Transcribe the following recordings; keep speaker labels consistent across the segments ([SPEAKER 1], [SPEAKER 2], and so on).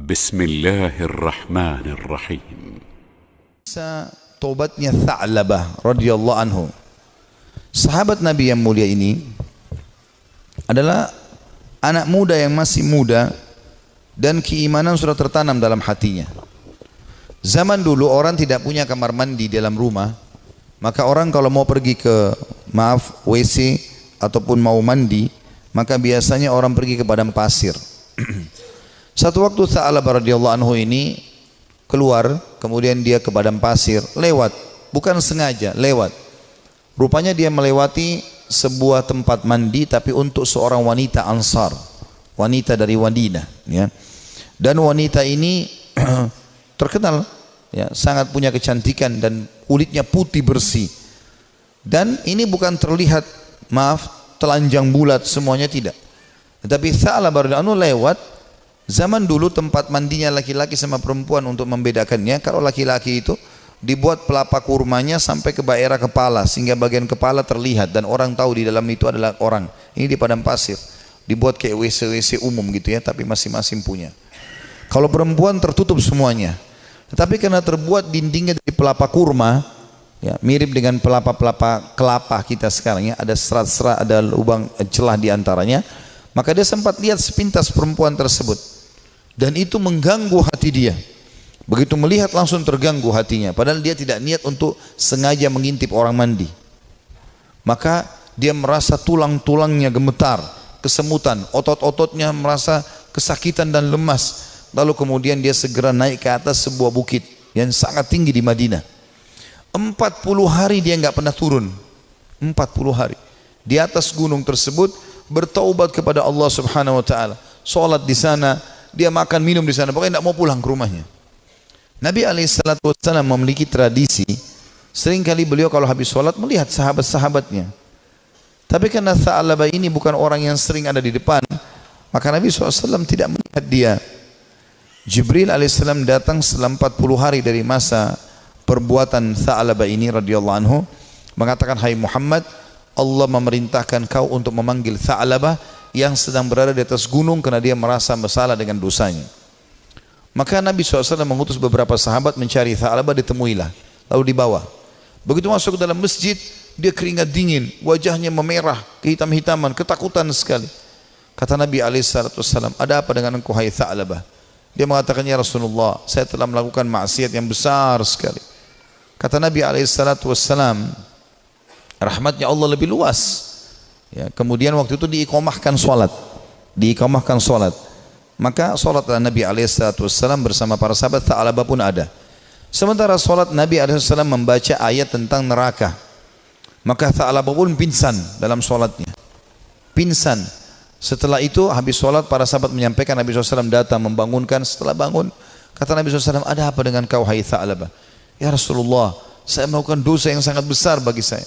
[SPEAKER 1] بسم الله الرحمن الرحيم.
[SPEAKER 2] Taubatnya Tha'labah radhiyallahu anhu. Sahabat Nabi yang mulia ini adalah anak muda yang masih muda dan keimanan sudah tertanam dalam hatinya. Zaman dulu orang tidak punya kamar mandi dalam rumah, maka orang kalau mau pergi ke WC ataupun mau mandi, maka biasanya orang pergi ke padang pasir. Satu waktu Tha'labah radhiyallahu anhu ini keluar, kemudian dia ke padang pasir, lewat, bukan sengaja, lewat. Rupanya dia melewati sebuah tempat mandi tapi untuk seorang wanita Ansar, wanita dari Madinah, ya. Dan wanita ini terkenal, ya, sangat punya kecantikan dan kulitnya putih bersih. Dan ini bukan terlihat, telanjang bulat semuanya, tidak. Tetapi Tha'labah radhiyallahu anhu lewat. Zaman dulu tempat mandinya laki-laki sama perempuan untuk membedakannya, kalau laki-laki itu dibuat pelapa kurmanya sampai ke daerah kepala sehingga bagian kepala terlihat dan orang tahu di dalam itu adalah orang. Ini di padang pasir, dibuat kayak WC umum gitu ya, tapi masing-masing punya. Kalau perempuan tertutup semuanya, tetapi karena terbuat dindingnya dari pelapa kurma, ya, mirip dengan pelapa-pelapa kelapa kita sekarang, ya, ada serat-serat, ada lubang celah di antaranya, maka dia sempat lihat sepintas perempuan tersebut. Dan itu mengganggu hati dia. Begitu melihat langsung terganggu hatinya. Padahal dia tidak niat untuk sengaja mengintip orang mandi. Maka dia merasa tulang-tulangnya gemetar, kesemutan, otot-ototnya merasa kesakitan dan lemas. Lalu kemudian dia segera naik ke atas sebuah bukit yang sangat tinggi di Madinah. 40 hari dia nggak pernah turun. 40 hari. Di atas gunung tersebut bertaubat kepada Allah Subhanahu wa taala. Salat di sana, dia makan minum di sana, pokoknya tidak mau pulang ke rumahnya. Nabi SAW memiliki tradisi, seringkali beliau kalau habis sholat melihat sahabat-sahabatnya. Tapi karena Tha'labah ini bukan orang yang sering ada di depan, maka Nabi SAW tidak melihat dia. Jibril AS datang setelah 40 hari dari masa perbuatan Tha'labah ini radhiyallahu anhu, mengatakan, hai Muhammad, Allah memerintahkan kau untuk memanggil Tha'labah yang sedang berada di atas gunung karena dia merasa bersalah dengan dosanya. Maka Nabi SAW mengutus beberapa sahabat mencari Tha'labah, ditemuilah, lalu dibawa. Begitu masuk ke dalam masjid, dia keringat dingin, wajahnya memerah, kehitam-hitaman, ketakutan sekali. Kata Nabi SAW, ada apa dengan engkau hai Tha'labah? Dia mengatakan, ya Rasulullah, saya telah melakukan maksiat yang besar sekali. Kata Nabi SAW, rahmatnya Allah lebih luas. Ya, kemudian waktu itu diiqamahkan sholat, maka sholatlah Nabi SAW bersama para sahabat. Tha'labah pun ada. Sementara sholat, Nabi SAW membaca ayat tentang neraka, maka Tha'labah pun pingsan dalam sholatnya, pingsan. Setelah itu habis sholat, para sahabat menyampaikan, Nabi SAW datang membangunkan. Setelah bangun, kata Nabi SAW, ada apa dengan kau hai Tha'labah? Ya Rasulullah, saya melakukan dosa yang sangat besar bagi saya.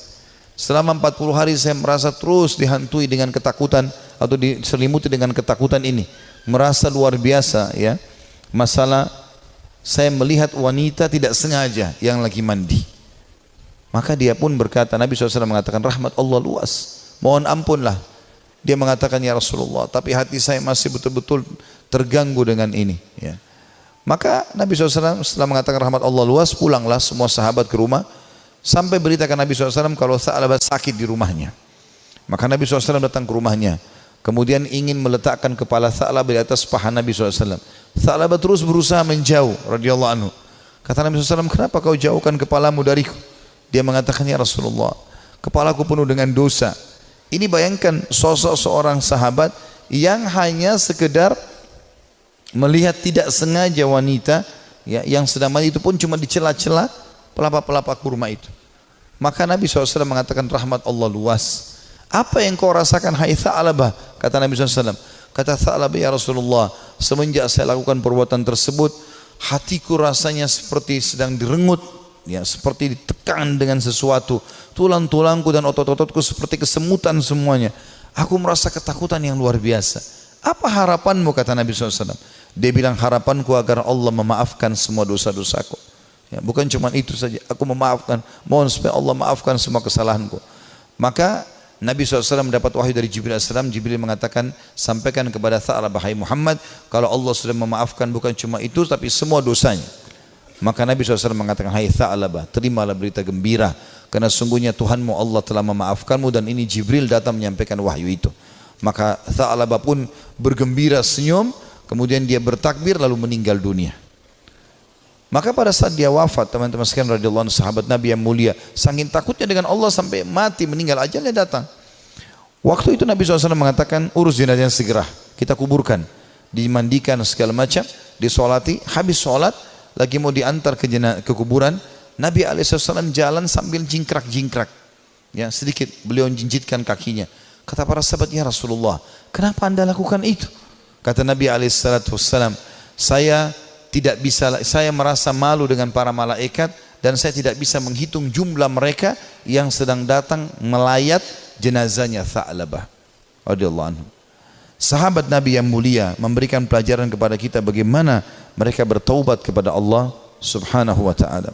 [SPEAKER 2] Selama 40 hari saya merasa terus dihantui dengan ketakutan atau diselimuti dengan ketakutan ini. Merasa luar biasa, ya. Masalah saya melihat wanita tidak sengaja yang lagi mandi. Maka dia pun berkata, Nabi SAW mengatakan, rahmat Allah luas, mohon ampunlah. Dia mengatakan, ya Rasulullah, tapi hati saya masih betul-betul terganggu dengan ini, ya. Maka Nabi SAW setelah mengatakan rahmat Allah luas, pulanglah semua sahabat ke rumah. Sampai beritakan Nabi SAW kalau Tha'labah sakit di rumahnya. Maka Nabi SAW datang ke rumahnya, kemudian ingin meletakkan kepala Tha'labah di atas paha Nabi SAW. Tha'labah terus berusaha menjauh radhiyallahu anhu. Kata Nabi SAW, kenapa kau jauhkan kepalamu dariku? Dia mengatakan, ya Rasulullah, kepalaku penuh dengan dosa. Ini bayangkan sosok seorang sahabat yang hanya sekedar melihat tidak sengaja wanita, ya, yang sedang mandi, itu pun cuma di celah-celah pelapa-pelapa kurma itu. Maka Nabi SAW mengatakan, rahmat Allah luas. Apa yang kau rasakan hai Tha'labah? Kata Nabi SAW. Kata Tha'labah, ya Rasulullah, semenjak saya lakukan perbuatan tersebut, hatiku rasanya seperti sedang direngut, ya, seperti ditekan dengan sesuatu. Tulang-tulangku dan otot-ototku seperti kesemutan semuanya. Aku merasa ketakutan yang luar biasa. Apa harapanmu? Kata Nabi SAW. Dia bilang, harapanku agar Allah memaafkan semua dosa-dosaku. Ya, bukan cuma itu saja, aku memaafkan, mohon supaya Allah maafkan semua kesalahanku. Maka Nabi SAW mendapat wahyu dari Jibril AS. Jibril mengatakan, sampaikan kepada Tha'labah, hai Muhammad, kalau Allah sudah memaafkan bukan cuma itu tapi semua dosanya. Maka Nabi SAW mengatakan, hai Tha'labah, terimalah berita gembira, karena sungguhnya Tuhanmu Allah telah memaafkanmu, dan ini Jibril datang menyampaikan wahyu itu. Maka Tha'labah pun bergembira, senyum, kemudian dia bertakbir lalu meninggal dunia. Maka pada saat dia wafat, teman-teman sekalian radhiyallahu anhu, sahabat Nabi yang mulia, saking takutnya dengan Allah sampai mati, meninggal, ajalnya datang. Waktu itu Nabi SAW mengatakan, urus jenazahnya segera, kita kuburkan, dimandikan segala macam, disolati. Habis sholat, lagi mau diantar ke kuburan, Nabi SAW jalan sambil jingkrak-jingkrak, ya, sedikit beliau jinjitkan kakinya. Kata para sahabat, ya Rasulullah, kenapa anda lakukan itu? Kata Nabi SAW, saya merasa malu dengan para malaikat, dan saya tidak bisa menghitung jumlah mereka yang sedang datang melayat jenazahnya Tha'labah radhiyallahu anhu. Sahabat Nabi yang mulia memberikan pelajaran kepada kita bagaimana mereka bertaubat kepada Allah Subhanahu wa ta'ala.